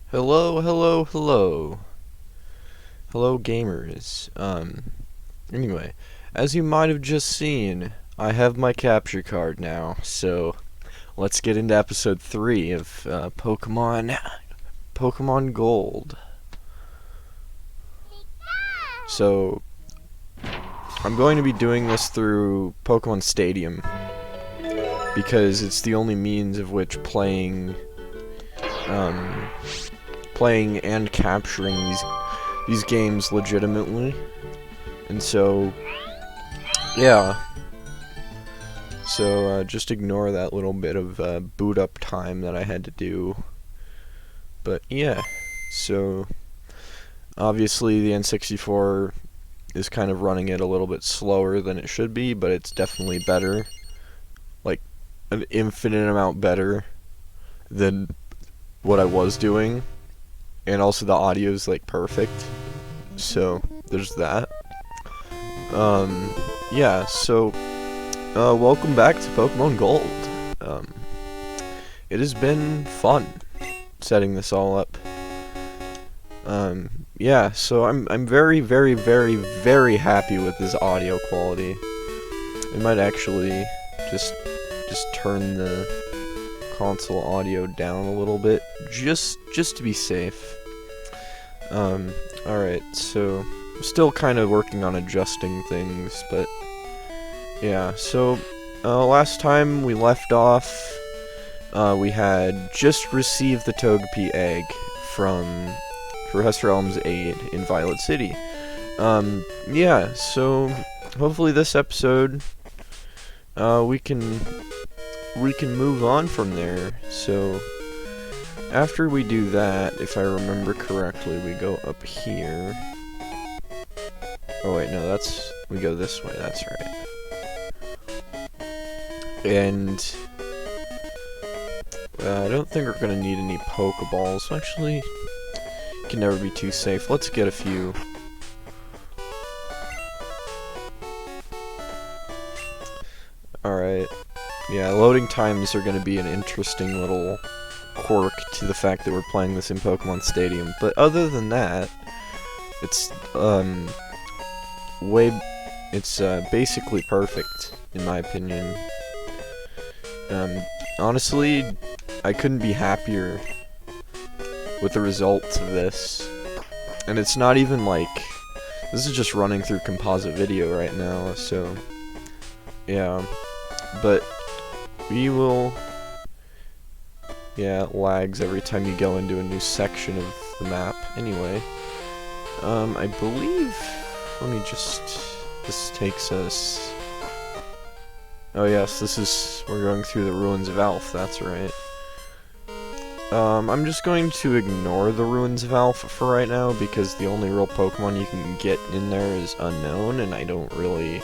Hello, hello, hello. Hello, gamers. Anyway, as you might have just seen, I have my capture card now, so let's get into episode 3 of Pokemon Gold. So, I'm going to be doing this through Pokemon Stadium, because it's the only means of which playing and capturing these games legitimately. And so, yeah. So, just ignore that little bit of boot up time that I had to do. But, yeah. So, obviously the N64 is kind of running it a little bit slower than it should be, but it's definitely better. Like, an infinite amount better than what I was doing. And also the audio is like perfect, so there's that. Yeah, so welcome back to Pokemon Gold. It has been fun setting this all up. Yeah, so I'm very, very, very, very happy with this audio quality. I might actually just turn the console audio down a little bit, just to be safe. Alright, so I'm still kind of working on adjusting things, but yeah, so last time we left off, we had just received the Togepi egg from Professor Elm's aide in Violet City. Yeah, so hopefully this episode we can move on from there. So after we do that, if I remember correctly, we go up here. Oh wait, no, we go this way, that's right. And I don't think we're gonna need any Pokeballs. Actually, can never be too safe. Let's get a few. Alright. Yeah, loading times are gonna be an interesting little quirk to the fact that we're playing this in Pokemon Stadium, but other than that, it's basically perfect in my opinion. Honestly, I couldn't be happier with the results of this, and it's not even like this is just running through composite video right now, so yeah, but we will. Yeah, it lags every time you go into a new section of the map. Anyway, I believe, this takes us, oh yes, we're going through the Ruins of Alph, that's right. I'm just going to ignore the Ruins of Alph for right now, because the only real Pokemon you can get in there is unknown, and I don't really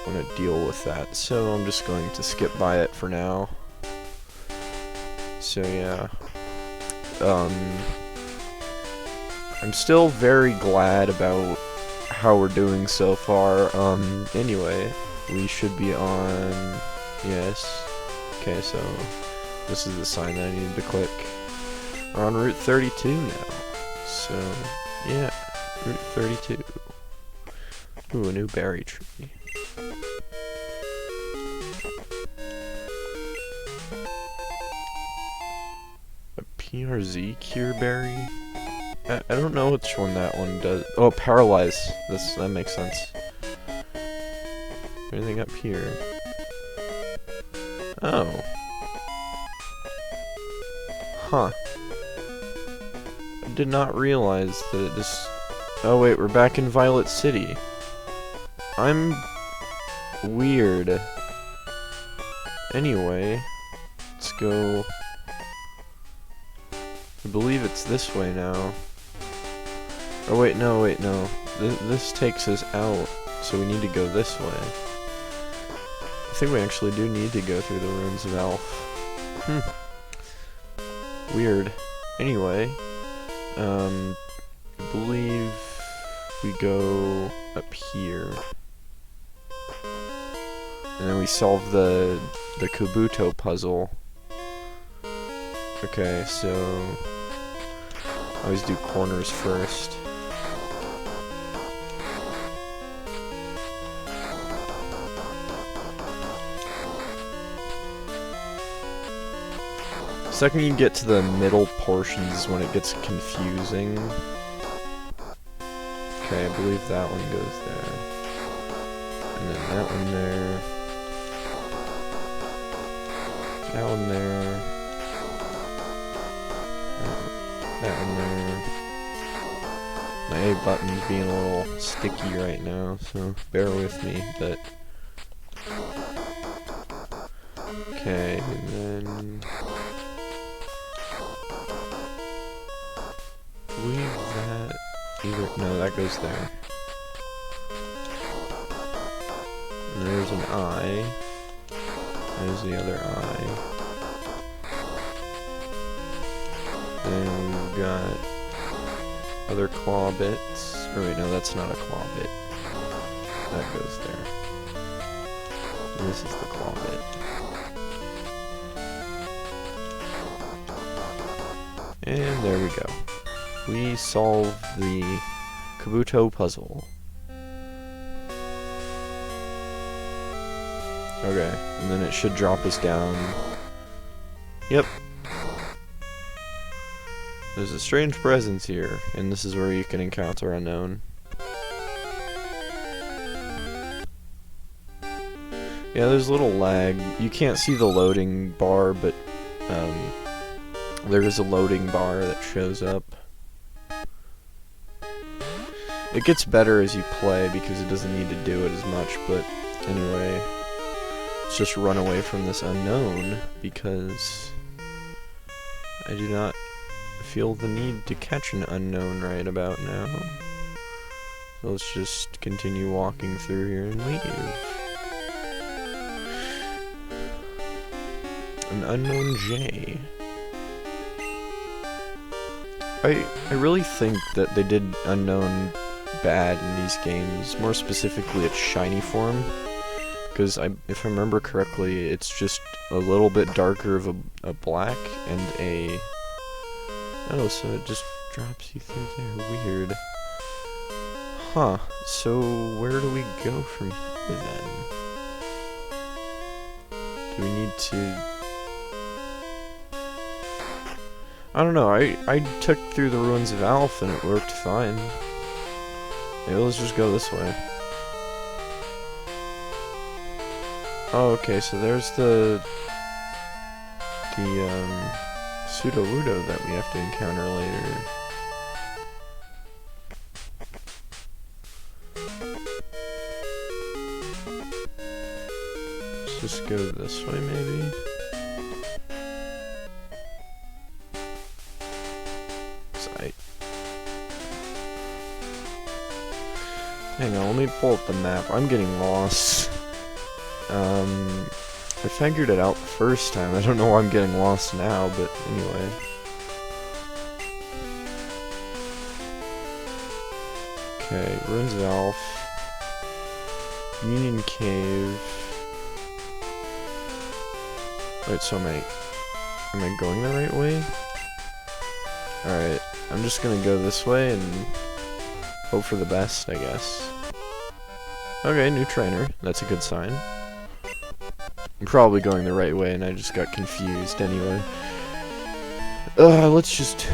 want to deal with that, so I'm just going to skip by it for now. So yeah, I'm still very glad about how we're doing so far. Anyway, we should be on, yes, okay, so this is the sign that I needed to click. We're on Route 32 now, so yeah, Route 32. Ooh, a new berry tree. PRZ Cure Berry? I don't know which one that one does. Oh, Paralyze. That makes sense. Anything up here? Oh. Huh. I did not realize that it just... Oh wait, we're back in Violet City. I'm... weird. Anyway, let's go... I believe it's this way now. Oh wait, no. This takes us out, so we need to go this way. I think we actually do need to go through the Ruins of Alph. Weird. Anyway, I believe we go up here. And then we solve the Kabuto puzzle. Okay, so Always do corners first. Second you get to the middle portions is when it gets confusing. Okay, I believe that one goes there. And then that one there. That one there. That one there. My A button's being a little sticky right now, so bear with me, but... Okay, and then... I believe that... either... no, that goes there. And there's an eye. There's the other eye. And we've got other claw bits. Or wait, no, that's not a claw bit. That goes there. And this is the claw bit. And there we go. We solved the Kabuto puzzle. Okay, and then it should drop us down. Yep. There's a strange presence here, and this is where you can encounter Unknown. Yeah, there's a little lag. You can't see the loading bar, but there is a loading bar that shows up. It gets better as you play because it doesn't need to do it as much, but anyway, let's just run away from this unknown because I do not feel the need to catch an unknown right about now. So let's just continue walking through here and leave. An unknown J. I really think that they did Unknown bad in these games, more specifically its shiny form, because if I remember correctly, it's just a little bit darker of a black and a... oh, so it just drops you through there, weird. Huh, so where do we go from here then? Do we need to... I don't know, I took through the ruins of Alph and it worked fine. Maybe let's just go this way. Oh, okay, so there's the Pseudo-Wudo that we have to encounter later. Let's just go this way, maybe? Hang on, let me pull up the map. I'm getting lost. I figured it out the first time. I don't know why I'm getting lost now, but anyway. Okay, Ruins of Alph. Union Cave. Wait, so am I going the right way? Alright, I'm just gonna go this way and hope for the best, I guess. Okay, new trainer. That's a good sign. I'm probably going the right way and I just got confused anyway. Let's just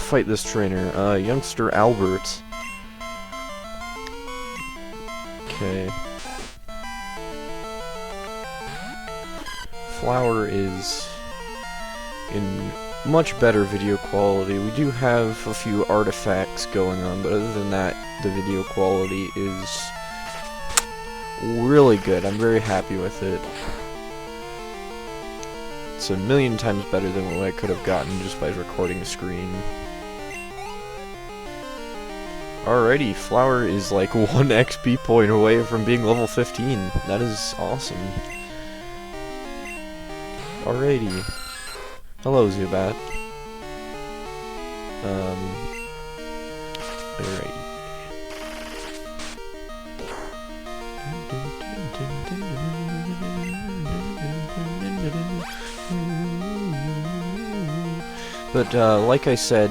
fight this trainer. Youngster Albert. Okay. Flower is in much better video quality. We do have a few artifacts going on, but other than that, the video quality is really good. I'm very happy with it. It's a million times better than what I could have gotten just by recording a screen. Alrighty, Flower is like 1 XP point away from being level 15. That is awesome. Alrighty. Hello, Zubat. Alright. But like I said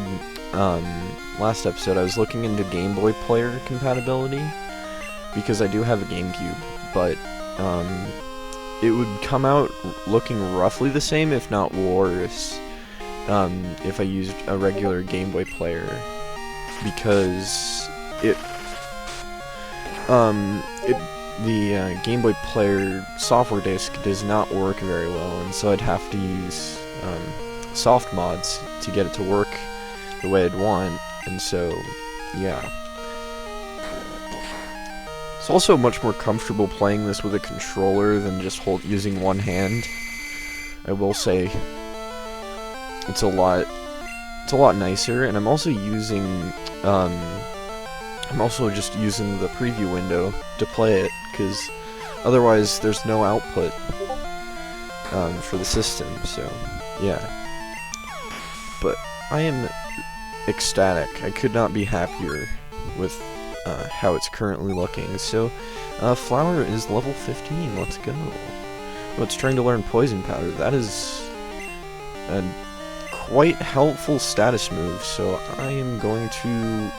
last episode, I was looking into Game Boy player compatibility because I do have a GameCube, but it would come out looking roughly the same, if not worse, if I used a regular Game Boy player, because the Game Boy player software disk does not work very well, and so I'd have to use soft mods to get it to work the way I'd want, and so, yeah. It's also much more comfortable playing this with a controller than just using one hand. I will say it's a lot nicer, and I'm also just using the preview window to play it, because otherwise there's no output for the system, so yeah. But I am ecstatic. I could not be happier with how it's currently looking. So, Flower is level 15, let's go. Oh, it's trying to learn Poison Powder. That is a quite helpful status move, so I am going to,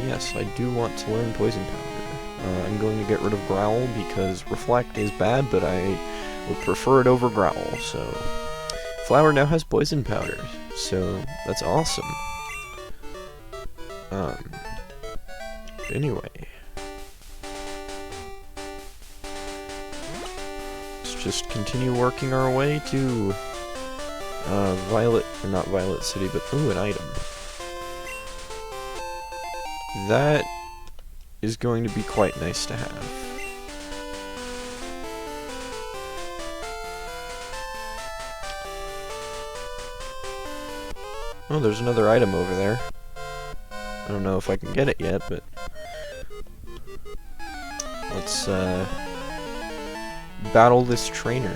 yes, I do want to learn Poison Powder. I'm going to get rid of Growl, because Reflect is bad, but I would prefer it over Growl, so... Flower now has Poison Powder, so that's awesome. Anyway. Let's just continue working our way to, not Violet City, but, ooh, an item. That is going to be quite nice to have. Oh, there's another item over there. I don't know if I can get it yet, but... let's, battle this trainer.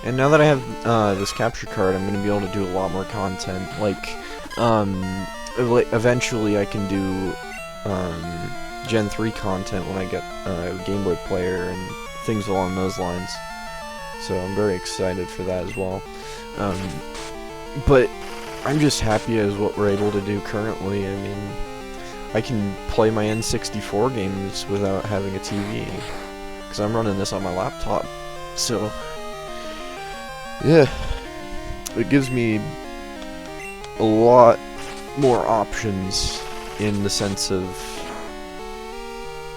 And now that I have, this capture card, I'm gonna be able to do a lot more content. Like, eventually I can do, Gen 3 content when I get a Game Boy player and things along those lines. So I'm very excited for that as well. But I'm just happy as what we're able to do currently. I mean, I can play my N64 games without having a TV, because I'm running this on my laptop. So, yeah, it gives me a lot more options in the sense of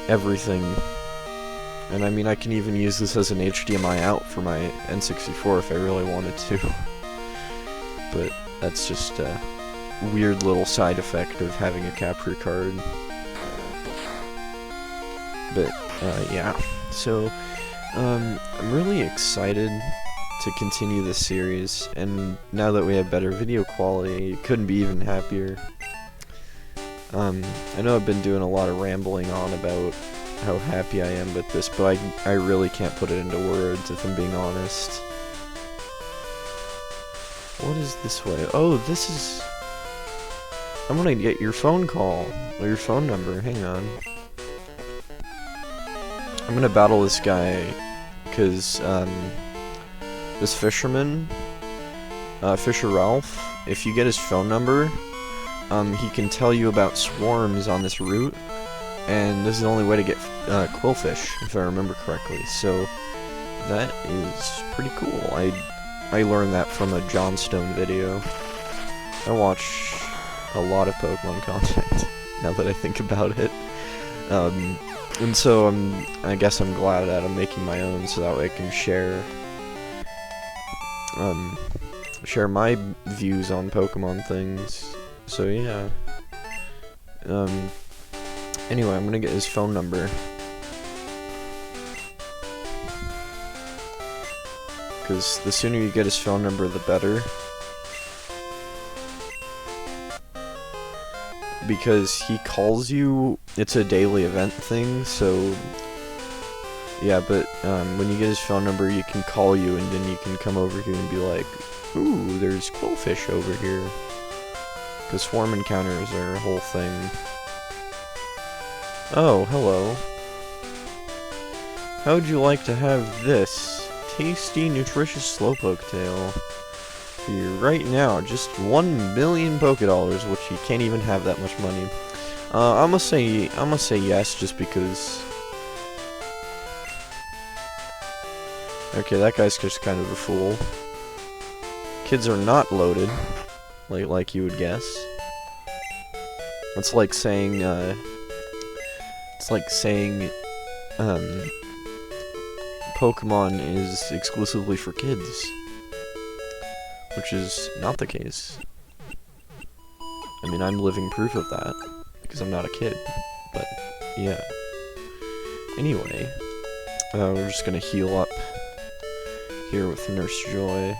everything. And I mean, I can even use this as an HDMI out for my N64 if I really wanted to. But that's just a weird little side effect of having a capture card. But, yeah. So, I'm really excited to continue this series, and now that we have better video quality, couldn't be even happier. I know I've been doing a lot of rambling on about how happy I am with this, but I really can't put it into words if I'm being honest. What is this way? Oh, this is... I'm gonna get your phone call, or your phone number, hang on. I'm gonna battle this guy, because, this fisherman, Fisher Ralph, if you get his phone number, he can tell you about swarms on this route, and this is the only way to get quillfish, if I remember correctly. So that is pretty cool. I learned that from a Johnstone video. I watch a lot of Pokemon content, now that I think about it. And so I guess I'm glad that I'm making my own, so that way I can share my views on Pokemon things. So yeah. Anyway, I'm gonna get his phone number. Because the sooner you get his phone number, the better. Because he calls you, it's a daily event thing, so... Yeah, but when you get his phone number, you can call you, and then you can come over here and be like, ooh, there's quillfish over here. Because swarm encounters are a whole thing. Oh, hello. How would you like to have this tasty, nutritious Slowpoke tail for you right now? Just 1,000,000 Pokédollars, which you can't even have that much money. I'm gonna say yes, just because. Okay, that guy's just kind of a fool. Kids are not loaded, like you would guess. It's like saying, Pokemon is exclusively for kids, which is not the case. I mean, I'm living proof of that, because I'm not a kid, but, yeah. Anyway, we're just gonna heal up here with Nurse Joy.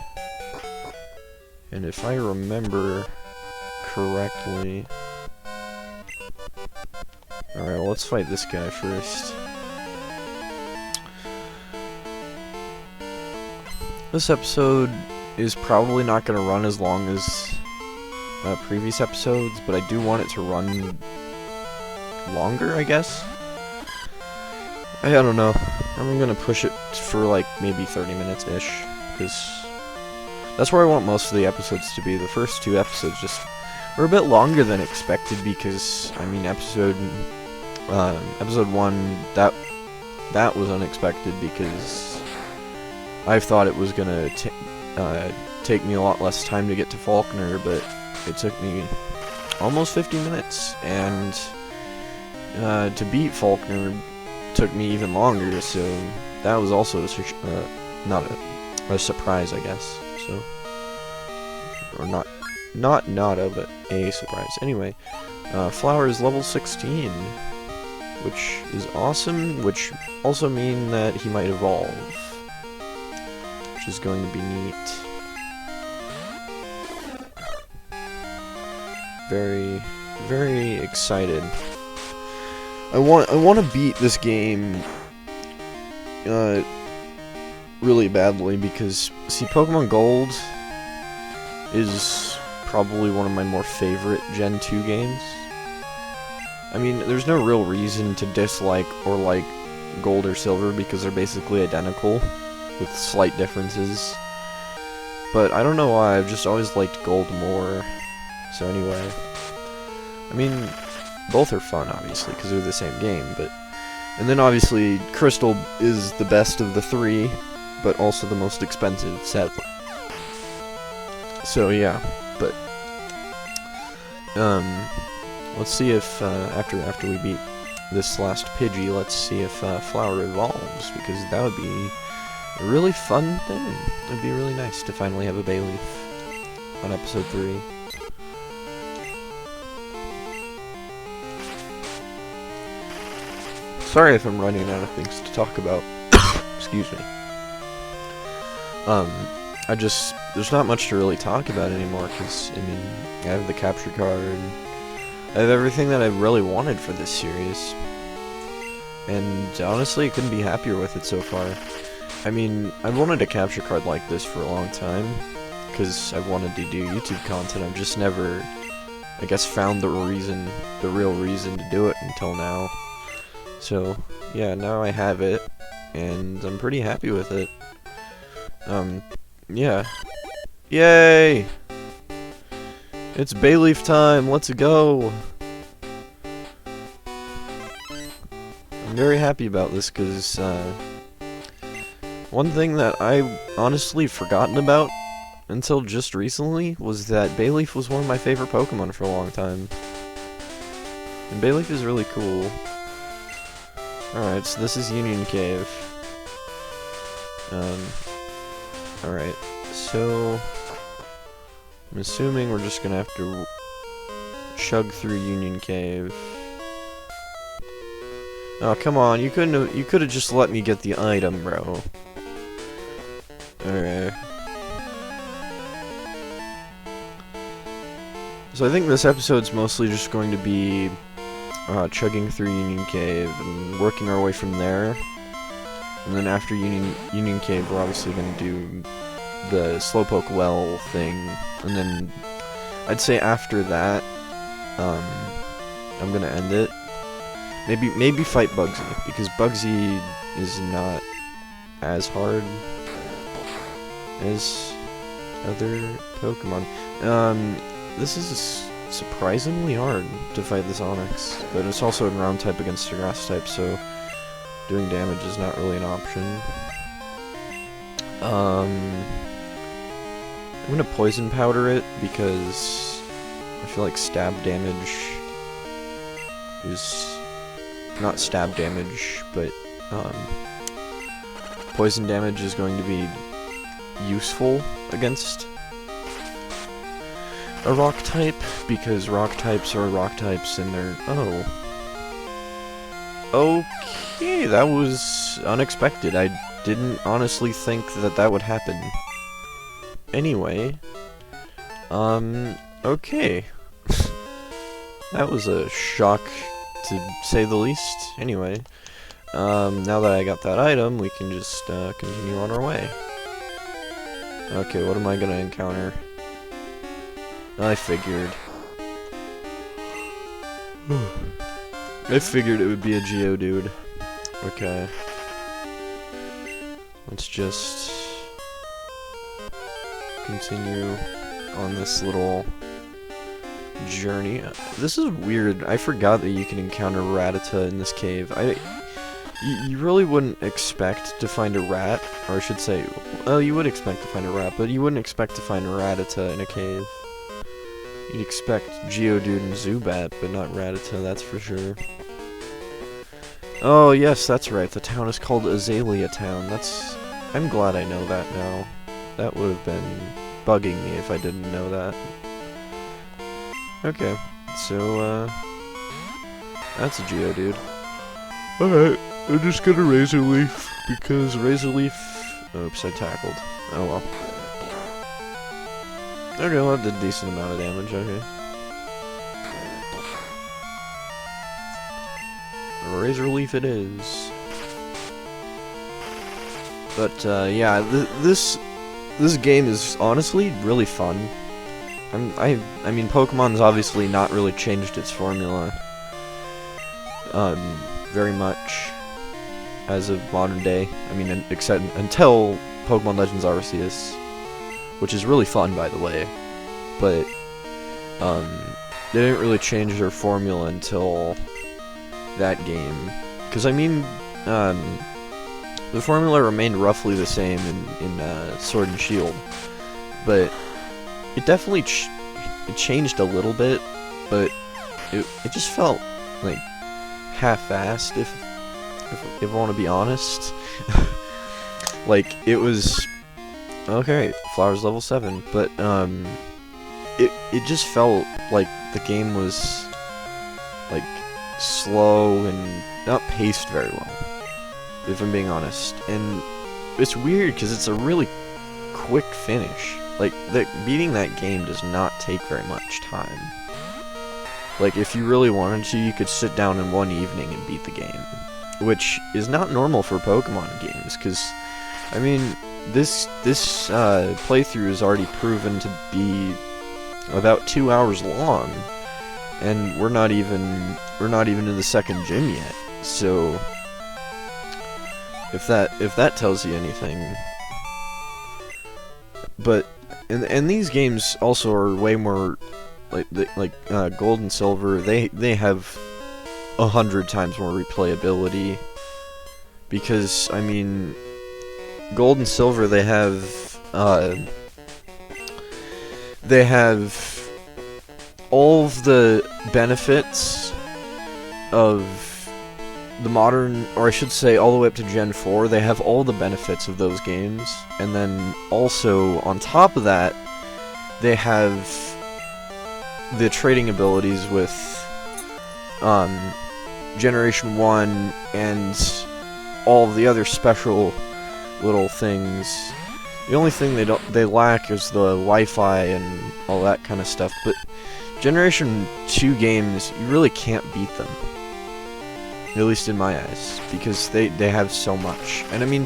And if I remember correctly... Alright, well, let's fight this guy first. This episode is probably not going to run as long as previous episodes, but I do want it to run longer, I guess? I don't know. I'm going to push it for, like, maybe 30 minutes-ish, because that's where I want most of the episodes to be. The first 2 episodes just were a bit longer than expected, because, I mean, episode 1, that was unexpected, because I thought it was gonna take me a lot less time to get to Faulkner, but it took me almost 50 minutes, and to beat Faulkner took me even longer, so that was also not a surprise, I guess. So, or not but a surprise. Anyway, Flower is level 16, which is awesome, which also means that he might evolve, which is going to be neat. Very, very excited. I want to beat this game really badly, because, see, Pokemon Gold is probably one of my more favorite Gen 2 games. I mean, there's no real reason to dislike or like Gold or Silver, because they're basically identical, with slight differences. But I don't know why, I've just always liked Gold more. So anyway, I mean, both are fun, obviously, because they're the same game, but... And then, obviously, Crystal is the best of the 3, but also the most expensive, sadly. So, yeah, but... let's see if, after we beat this last Pidgey, let's see if, Flower evolves, because that would be a really fun thing. It would be really nice to finally have a Bayleaf on episode 3. Sorry if I'm running out of things to talk about. Excuse me. There's not much to really talk about anymore, because, I mean, I have the capture card, I have everything that I really wanted for this series, and honestly, I couldn't be happier with it so far. I mean, I've wanted a capture card like this for a long time, because I've wanted to do YouTube content. I've just never, I guess, found the real reason to do it until now. So, yeah, now I have it, and I'm pretty happy with it. Yeah. Yay! It's Bayleaf time, let's go! I'm very happy about this, because, one thing that I honestly forgotten about until just recently was that Bayleaf was one of my favorite Pokemon for a long time. And Bayleaf is really cool. Alright, so this is Union Cave. Alright, so... I'm assuming we're just gonna have to chug through Union Cave. Oh, come on, you could've just let me get the item, bro. Alright. So I think this episode's mostly just going to be chugging through Union Cave and working our way from there. And then after Union Cave, we're obviously going to do the Slowpoke well thing. And then I'd say after that, I'm going to end it. Maybe fight Bugsy, because Bugsy is not as hard as other Pokemon. This is surprisingly hard to fight this Onix, but it's also a ground type against a grass type, so doing damage is not really an option. I'm gonna poison powder it because I feel like stab damage is not stab damage, but poison damage is going to be useful against a rock type, because rock types are rock types and they're... Oh. Okay, that was unexpected. I didn't honestly think that that would happen. Anyway, okay. That was a shock, to say the least. Anyway, now that I got that item, we can just continue on our way. Okay, what am I gonna encounter? I figured. I figured it would be a Geodude. Okay. Let's just continue on this little journey. This is weird. I forgot that you can encounter Rattata in this cave. You really wouldn't expect to find a rat, or I should say, well, you would expect to find a rat, but you wouldn't expect to find a Rattata in a cave. You'd expect Geodude and Zubat, but not Rattata, that's for sure. Oh, yes, that's right. The town is called Azalea Town. I'm glad I know that now. That would have been bugging me if I didn't know that. Okay, so, that's a Geodude. Alright, I'm just gonna Razor Leaf, because Razor Leaf... Oops, I tackled. Oh well. Okay, well, that did a decent amount of damage, okay. Razor Leaf it is. But, yeah, this game is honestly really fun. I mean, Pokemon's obviously not really changed its formula, very much as of modern day. I mean, except until Pokemon Legends Arceus, which is really fun, by the way. But, they didn't really change their formula until that game. Because, I mean, the formula remained roughly the same in Sword and Shield, but it definitely it changed a little bit, but it just felt like half-assed, if I want to be honest. Like, it was okay, Flowers level 7, but it just felt like the game was like slow and not paced very well, if I'm being honest. And it's weird because it's a really quick finish. Like, beating that game does not take very much time. Like, if you really wanted to, you could sit down in one evening and beat the game, which is not normal for Pokemon games, because, I mean, this playthrough is already proven to be about 2 hours long, and we're not even in the second gym yet. So if that tells you anything. But and these games also are way more like Gold and Silver. They have 100 times more replayability, because I mean, Gold and Silver, they have all of the benefits of the modern, or I should say all the way up to Gen 4, they have all the benefits of those games, and then also, on top of that, they have the trading abilities with Generation 1 and all of the other special little things. The only thing they lack is the Wi-Fi and all that kind of stuff, but Generation 2 games, you really can't beat them. At least in my eyes, because they have so much. And I mean,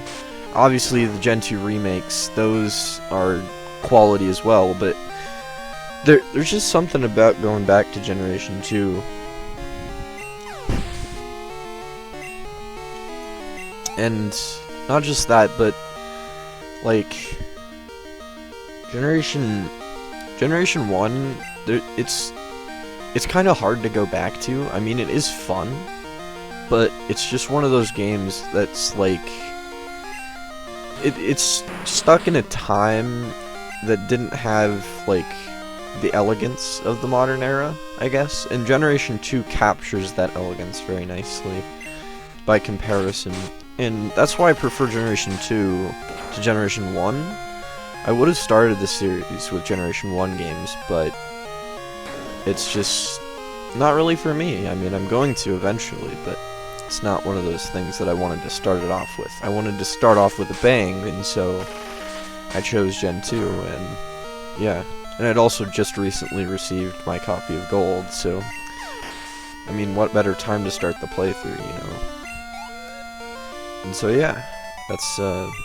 obviously the Gen 2 remakes, those are quality as well, but there's just something about going back to Generation 2. And not just that, but like Generation 1, it's kind of hard to go back to. I mean, it is fun, but it's just one of those games that's like it's stuck in a time that didn't have like the elegance of the modern era, I guess. And Generation 2 captures that elegance very nicely by comparison. And that's why I prefer Generation 2 to Generation 1. I would have started the series with Generation 1 games, but it's just not really for me. I mean, I'm going to eventually, but it's not one of those things that I wanted to start it off with. I wanted to start off with a bang, and so I chose Gen 2, and yeah. And I'd also just recently received my copy of Gold, so I mean, what better time to start the playthrough, you know? And so yeah, that's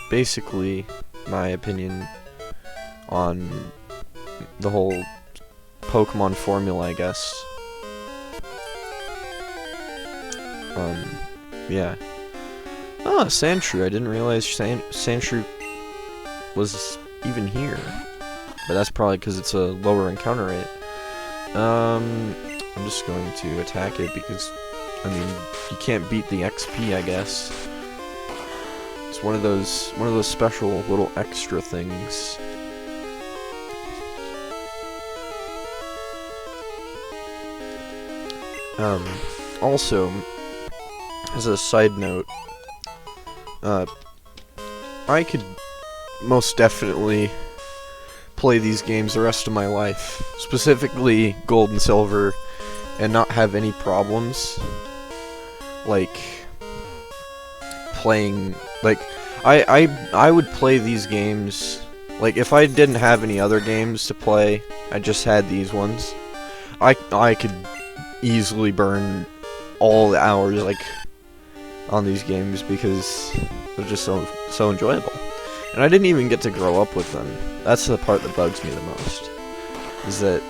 basically my opinion on the whole Pokemon formula, I guess. Yeah. Oh, Sandshrew. I didn't realize Sandshrew was even here. But that's probably because it's a lower encounter rate. I'm just going to attack it because, I mean, you can't beat the XP, I guess. It's one of those special little extra things. Also, as a side note, I could most definitely play these games the rest of my life, specifically Gold and Silver, and not have any problems, like, playing, like, I would play these games, like, if I didn't have any other games to play, I just had these ones, I could easily burn all the hours, like, on these games, because they're just so enjoyable. And I didn't even get to grow up with them. That's the part that bugs me the most, is that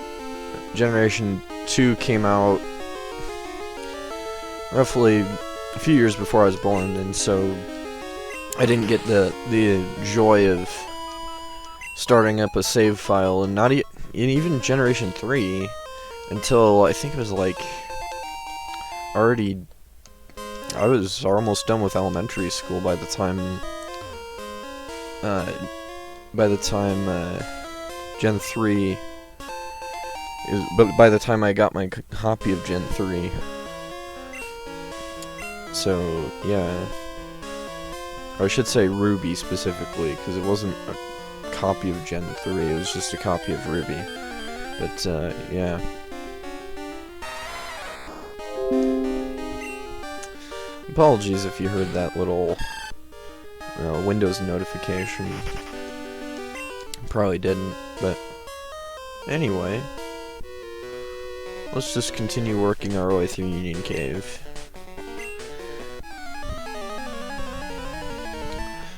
Generation 2 came out roughly a few years before I was born, and so I didn't get the joy of starting up a save file, and not even Generation 3, until I think it was like I was almost done with elementary school by the time Gen 3 but by the time I got my copy of Gen 3. So, yeah. Or I should say Ruby specifically, because it wasn't a copy of Gen 3, it was just a copy of Ruby. But, yeah. Apologies if you heard that little Windows notification. Probably didn't, but anyway, let's just continue working our way through Union Cave.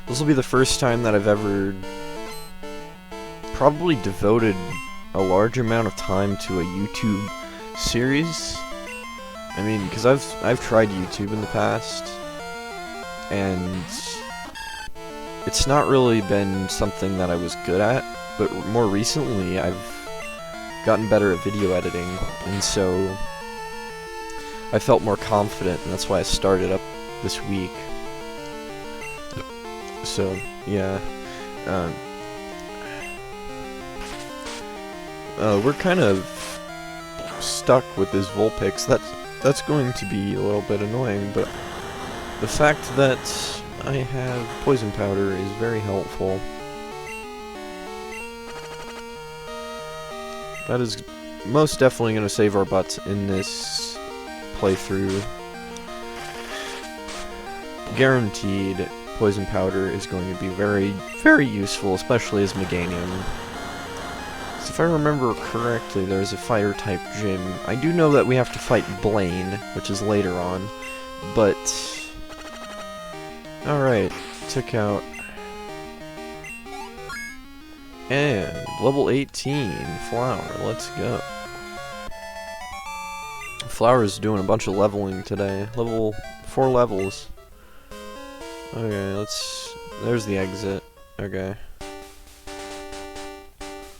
This will be the first time that I've ever probably devoted a large amount of time to a YouTube series. I mean, because I've tried YouTube in the past, and it's not really been something that I was good at, but more recently I've gotten better at video editing, and so I felt more confident, and that's why I started up this week. So, yeah. We're kind of stuck with this Vulpix. That's going to be a little bit annoying, but the fact that I have poison powder is very helpful. That is most definitely going to save our butts in this playthrough. Guaranteed, poison powder is going to be very, very useful, especially as Meganium. So if I remember correctly, there's a fire-type gym. I do know that we have to fight Blaine, which is later on, but alright, took out. And level 18, Flower, let's go. Flower's doing a bunch of leveling today. 4 levels. Okay, there's the exit. Okay.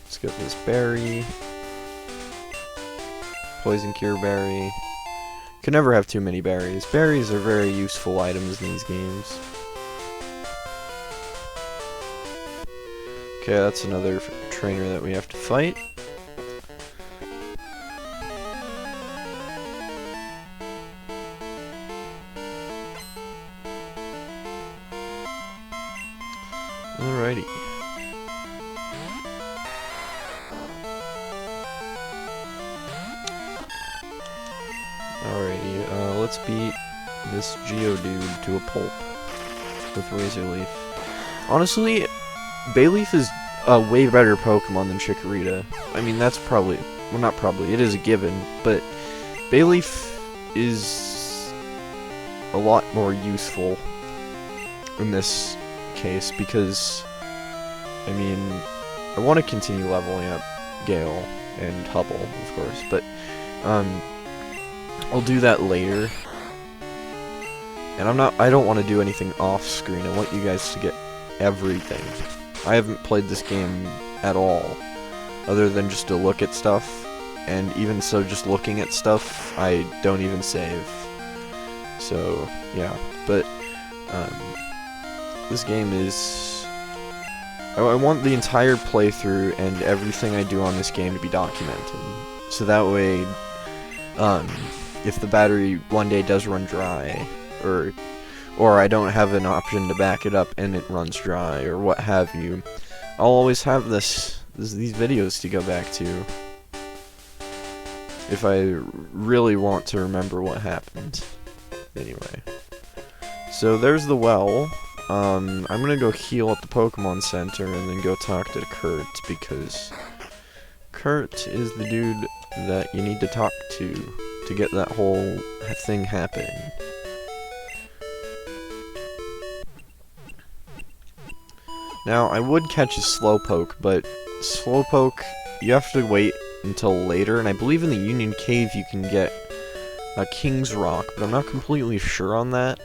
Let's get this berry. Poison cure berry. Can never have too many berries. Berries are very useful items in these games. Okay, that's another trainer that we have to fight. Alrighty. Alrighty, let's beat this Geodude to a pulp with Razor Leaf. Honestly, Bayleaf is a way better Pokemon than Chikorita. I mean, that's probably, well, not probably, it is a given, but Bayleaf is a lot more useful in this case because, I mean, I want to continue leveling up Gale and Hubble, of course, but I'll do that later. And I don't want to do anything off screen. I want you guys to get everything. I haven't played this game at all, other than just to look at stuff, and even so, just looking at stuff, I don't even save. So, yeah, but, this game is... I want the entire playthrough and everything I do on this game to be documented, so that way, if the battery one day does run dry, or I don't have an option to back it up and it runs dry, or what have you, I'll always have these videos to go back to if I really want to remember what happened. Anyway, so there's the well. I'm gonna go heal at the Pokemon Center and then go talk to Kurt, because Kurt is the dude that you need to talk to get that whole thing happening. Now, I would catch a Slowpoke, but Slowpoke, you have to wait until later, and I believe in the Union Cave you can get a King's Rock, but I'm not completely sure on that,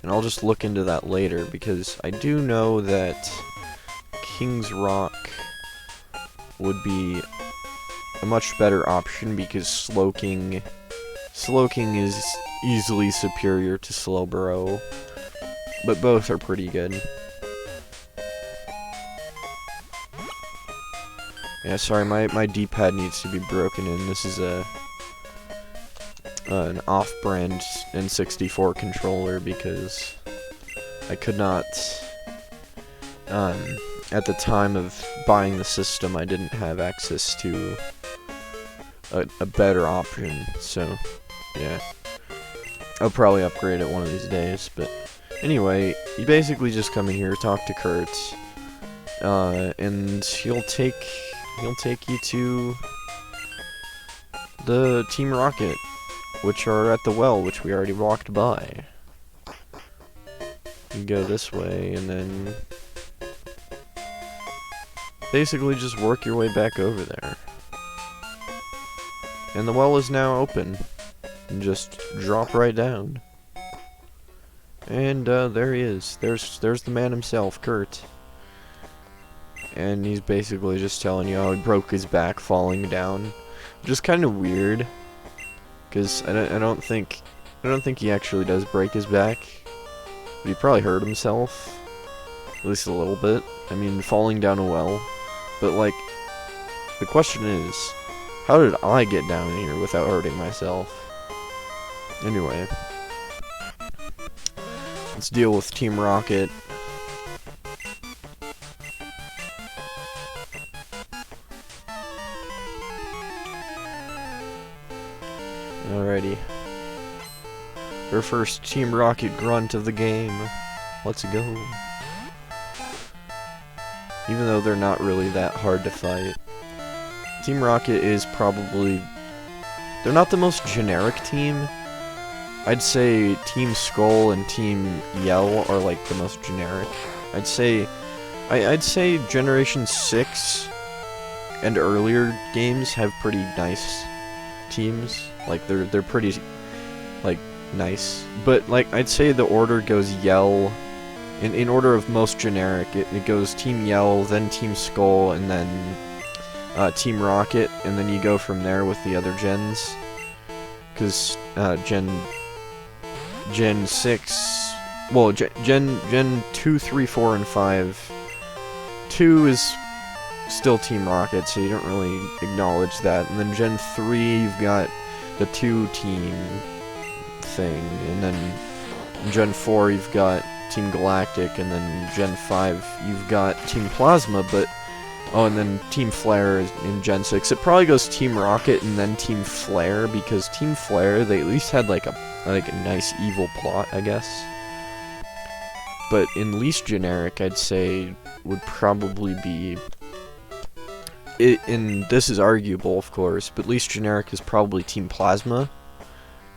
and I'll just look into that later, because I do know that King's Rock would be a much better option, because Slowking is easily superior to Slowbro, but both are pretty good. Yeah, sorry, my D-pad needs to be broken in. This is an off-brand N64 controller because I could not, at the time of buying the system, I didn't have access to a better option, so, yeah. I'll probably upgrade it one of these days, but anyway, you basically just come in here, talk to Kurt, and he'll take you to the Team Rocket, which are at the well, which we already walked by. You go this way, and then basically just work your way back over there. And the well is now open. And just drop right down. And there he is. There's the man himself, Kurt. And he's basically just telling you how he broke his back falling down, which is kind of weird, because I don't think he actually does break his back, but he probably hurt himself, at least a little bit. I mean, falling down a well, but like, the question is, how did I get down here without hurting myself? Anyway, let's deal with Team Rocket. Alrighty. Our first Team Rocket grunt of the game. Let's go. Even though they're not really that hard to fight. Team Rocket is probably... they're not the most generic team. I'd say Team Skull and Team Yell are like the most generic. I'd say Generation 6 and earlier games have pretty nice teams. Like they're pretty like nice. But like I'd say the order goes Yell, in order of most generic, it goes Team Yell, then Team Skull, and then Team Rocket, and then you go from there with the other gens. Because Gen 6, well, Gen 2, 3, 4, and 5. 2 is still Team Rocket, so you don't really acknowledge that. And then Gen 3, you've got the 2-team thing, and then in Gen 4, you've got Team Galactic, and then Gen 5, you've got Team Plasma, but... Oh, and then Team Flare in Gen 6. It probably goes Team Rocket and then Team Flare, because Team Flare, they at least had like a nice evil plot, I guess. But in least generic, I'd say would probably be... and this is arguable, of course, but least generic is probably Team Plasma,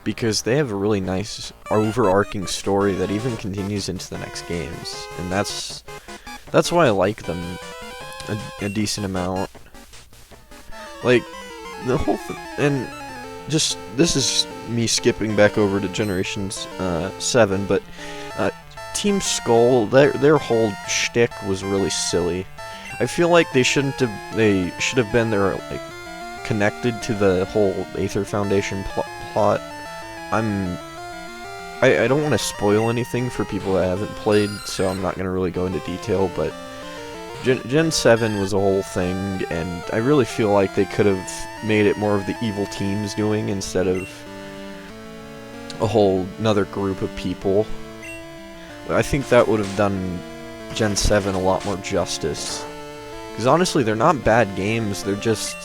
because they have a really nice overarching story that even continues into the next games, and that's why I like them a decent amount. Like, the whole and just, this is me skipping back over to Generations 7, but Team Skull, their whole shtick was really silly. I feel like they should have been there, like, connected to the whole Aether Foundation plot. I don't want to spoil anything for people that haven't played, so I'm not going to really go into detail, but Gen 7 was a whole thing, and I really feel like they could have made it more of the evil teams doing instead of a whole another group of people. I think that would have done Gen 7 a lot more justice. Because honestly, they're not bad games, they're just,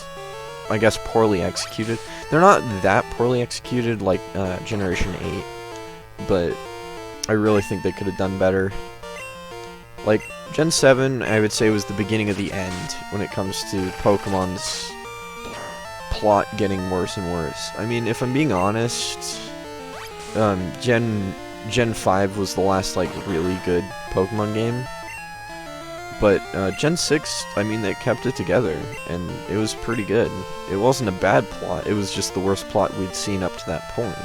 I guess, poorly executed. They're not that poorly executed like Generation 8, but I really think they could have done better. Like, Gen 7, I would say, was the beginning of the end when it comes to Pokemon's plot getting worse and worse. I mean, if I'm being honest, Gen 5 was the last, like, really good Pokemon game. But Gen 6, I mean, they kept it together, and it was pretty good. It wasn't a bad plot, it was just the worst plot we'd seen up to that point.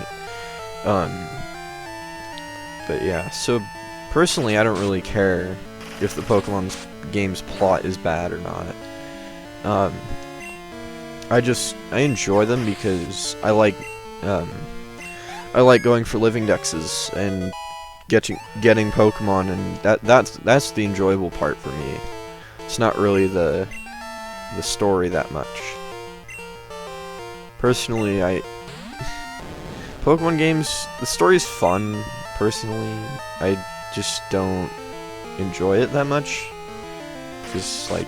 But yeah, so personally, I don't really care if the Pokemon game's plot is bad or not. I enjoy them because I like going for living dexes and getting Pokemon, and that's the enjoyable part for me. It's not really the story that much. Personally, Pokemon games, the story's fun. Personally, I just don't enjoy it that much. Just like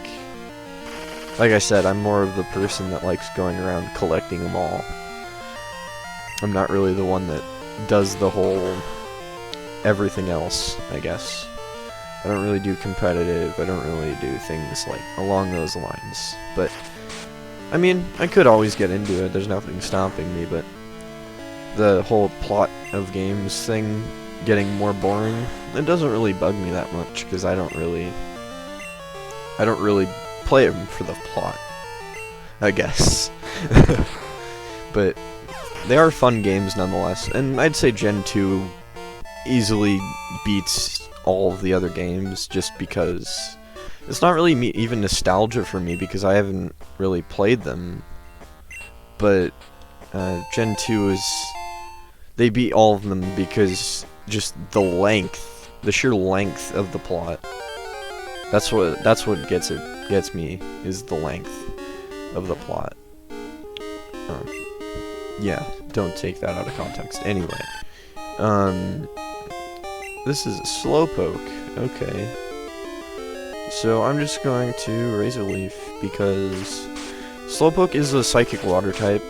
I said, I'm more of the person that likes going around collecting them all. I'm not really the one that does the whole everything else, I guess. I don't really do competitive, I don't really do things like along those lines. But, I mean, I could always get into it, there's nothing stopping me, but the whole plot of games thing getting more boring, it doesn't really bug me that much, because I don't really play them for the plot, I guess. But they are fun games nonetheless, and I'd say Gen 2 easily beats all of the other games, just because it's not really even nostalgia for me, because I haven't really played them. But Gen 2 they beat all of them because just the sheer length of the plot. That's what gets me, is the length of the plot. Yeah, don't take that out of context. Anyway, this is Slowpoke. Okay. So I'm just going to raise a leaf because Slowpoke is a psychic water type.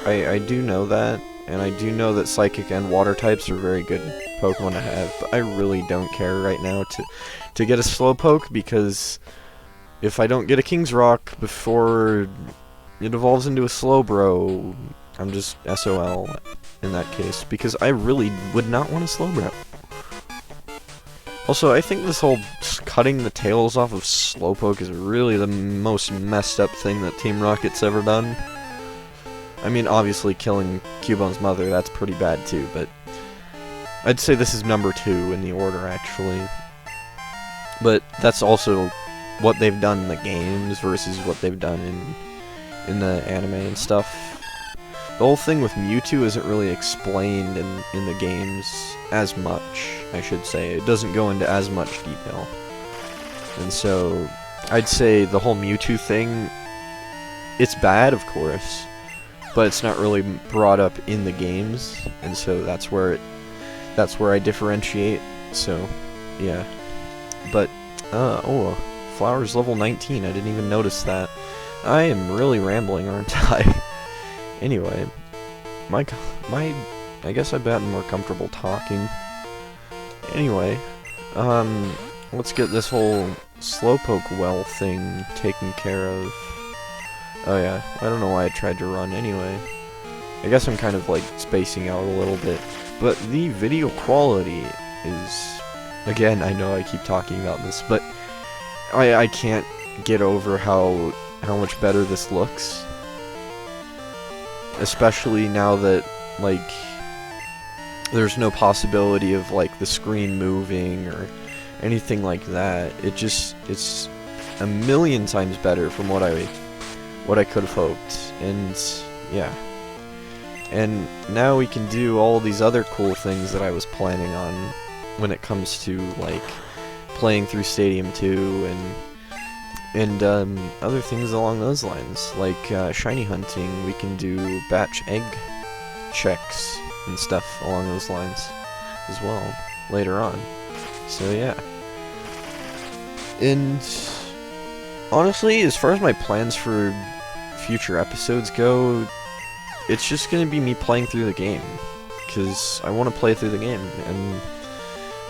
I do know that, and I do know that psychic and water types are very good Pokemon to have, but I really don't care right now to get a Slowpoke, because if I don't get a King's Rock before it evolves into a Slowbro, I'm just SOL in that case, because I really would not want a Slowbro. Also, I think this whole cutting the tails off of Slowpoke is really the most messed up thing that Team Rocket's ever done. I mean, obviously killing Cubone's mother, that's pretty bad too, but I'd say this is number 2 in the order, actually. But that's also what they've done in the games versus what they've done in the anime and stuff. The whole thing with Mewtwo isn't really explained in the games as much, I should say. It doesn't go into as much detail. And so, I'd say the whole Mewtwo thing, it's bad, of course, but it's not really brought up in the games, and so that's where I differentiate. So, yeah. But, oh, Flower's level 19, I didn't even notice that. I am really rambling, aren't I? Anyway, I guess I've gotten more comfortable talking. Anyway, let's get this whole Slowpoke well thing taken care of. Oh yeah, I don't know why I tried to run anyway. I guess I'm kind of like spacing out a little bit. But the video quality is, again, I know I keep talking about this, but I can't get over how much better this looks. Especially now that, like, there's no possibility of, like, the screen moving or anything like that. It's a million times better from what I could have hoped. And, yeah. And now we can do all these other cool things that I was planning on when it comes to, like, playing through Stadium 2 and other things along those lines. Like, shiny hunting, we can do batch egg checks and stuff along those lines as well later on. So, yeah. And honestly, as far as my plans for future episodes go, it's just gonna be me playing through the game, because I want to play through the game, and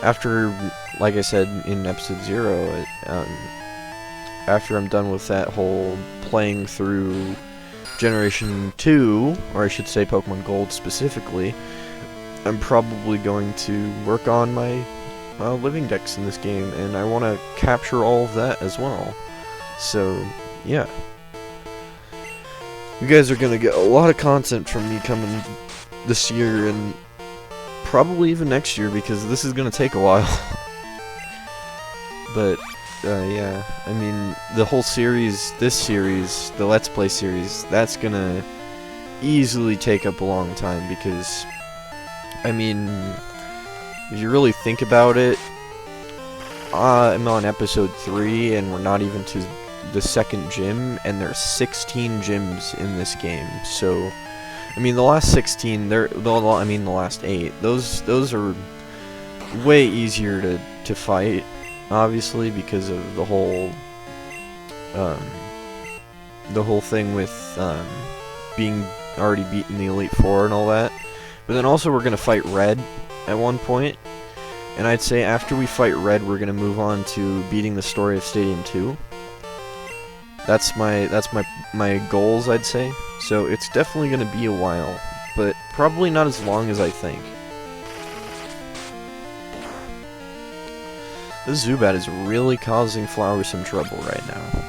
after, like I said in episode 0, after I'm done with that whole playing through Generation 2, or I should say Pokemon Gold specifically, I'm probably going to work on my living decks in this game, and I want to capture all of that as well. So, yeah. You guys are going to get a lot of content from me coming this year, and probably even next year, because this is going to take a while. But, yeah, I mean, the whole series, this series, the Let's Play series, that's going to easily take up a long time, because, I mean, if you really think about it, I'm on episode 3, and we're not even to the second gym, and there's 16 gyms in this game. So, I mean, the last 16, the last 8, those are way easier to fight, obviously, because of the whole thing with being already beaten the Elite Four and all that. But then also we're gonna fight Red at one point, and I'd say after we fight Red, we're gonna move on to beating the story of Stadium 2. That's my goals, I'd say. So it's definitely gonna be a while, but probably not as long as I think. This Zubat is really causing Flower some trouble right now.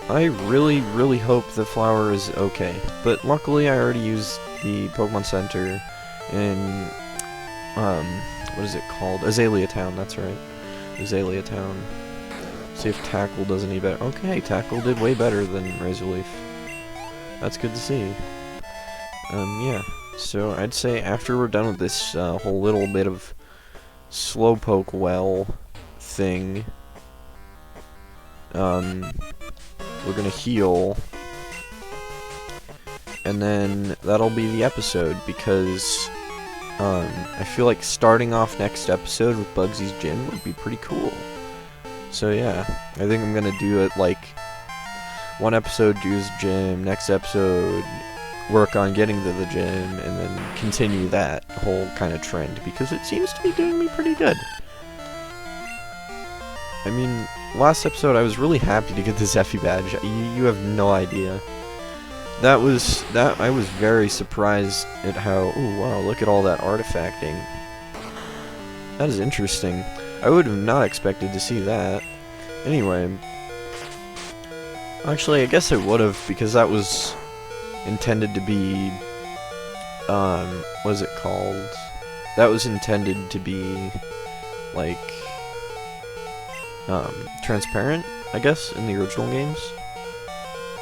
I really, really hope that Flower is okay, but luckily I already used the Pokemon Center in, what is it called? Azalea Town, that's right. Azalea Town. See if Tackle does any better. Okay, Tackle did way better than Razor Leaf. That's good to see. Yeah. So I'd say after we're done with this whole little bit of Slowpoke well thing, we're gonna heal, and then that'll be the episode, because I feel like starting off next episode with Bugsy's gym would be pretty cool. So yeah, I think I'm gonna do it like one episode do his gym, next episode work on getting to the gym, and then continue that whole kind of trend, because it seems to be doing me pretty good. I mean, last episode I was really happy to get this Effie badge. You have no idea. I was very surprised at how, oh wow, look at all that artifacting. That is interesting. I would have not expected to see that. Anyway, actually I guess I would have, because that was intended to be, what is it called? That was intended to be, like, transparent, I guess, in the original games.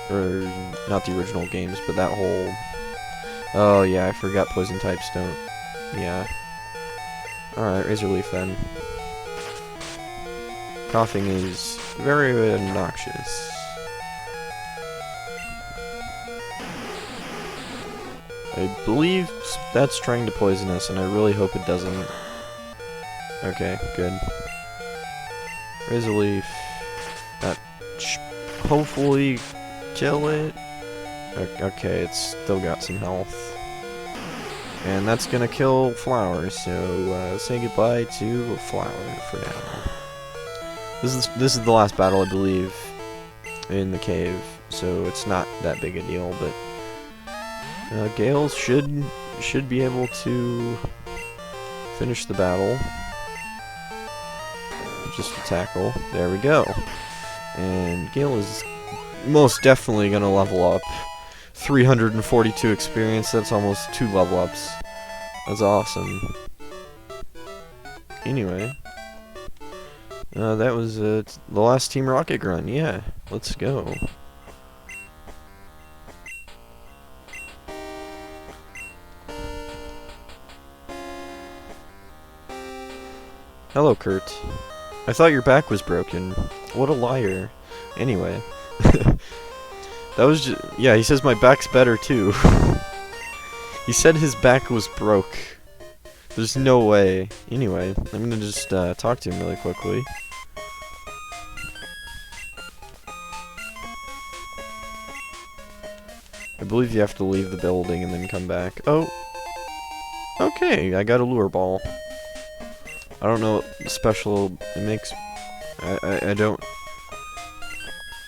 Or, not the original games, but that whole... Oh, yeah, I forgot poison types don't... Yeah. Alright, Razor Leaf then. Coughing is very obnoxious. I believe that's trying to poison us, and I really hope it doesn't. Okay, good. Razor Leaf. That hopefully kill it. Okay, it's still got some health. And that's gonna kill Flower, so say goodbye to Flower for now. This is the last battle, I believe, in the cave, so it's not that big a deal, but Gale should be able to finish the battle. Just a tackle. There we go. And Gale is most definitely gonna level up. 342 experience, that's almost 2 level ups. That's awesome. Anyway. That was the last Team Rocket run, yeah. Let's go. Hello, Kurt. I thought your back was broken. What a liar. Anyway. That was just... Yeah, he says my back's better, too. He said his back was broke. There's no way. Anyway, I'm gonna just talk to him really quickly. I believe you have to leave the building and then come back. Oh! Okay, I got a lure ball. I don't know what special it makes...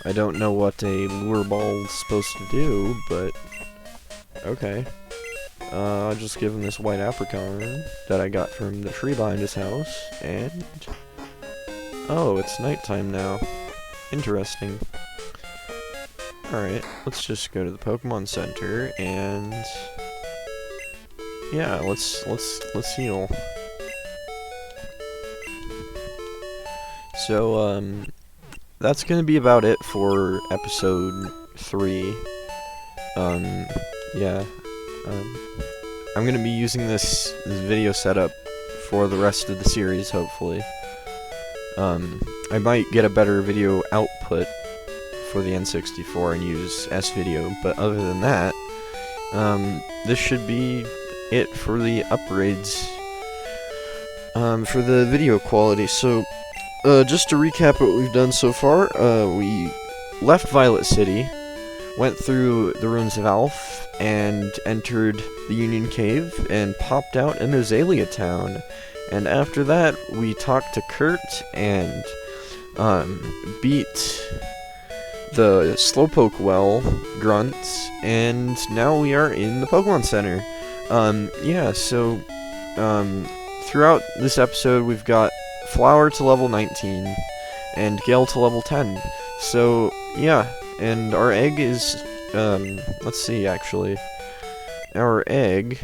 I don't know what a lure ball is supposed to do, but... Okay. I'll just give him this white apricot that I got from the tree behind his house, and... Oh, it's nighttime now. Interesting. Alright, let's just go to the Pokemon Center, and... Yeah, let's heal. So, that's gonna be about it for episode 3. Yeah. I'm gonna be using this video setup for the rest of the series, hopefully. I might get a better video output for the N64 and use S-Video, but other than that, this should be it for the upgrades, for the video quality. So, just to recap what we've done so far, we left Violet City, went through the ruins of Alph, and entered the Union Cave, and popped out in Azalea Town. And after that, we talked to Kurt, and beat the Slowpoke well, grunts, and now we are in the Pokemon Center. Yeah, so, throughout this episode, we've got Flower to level 19, and Gale to level 10. So, yeah, and our egg is, let's see, actually. Our egg,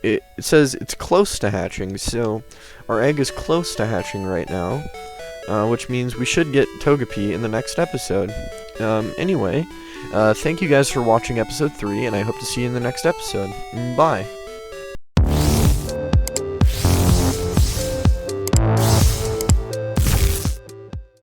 it says it's close to hatching, so our egg is close to hatching right now, which means we should get Togepi in the next episode. Anyway, thank you guys for watching episode 3, and I hope to see you in the next episode. Bye!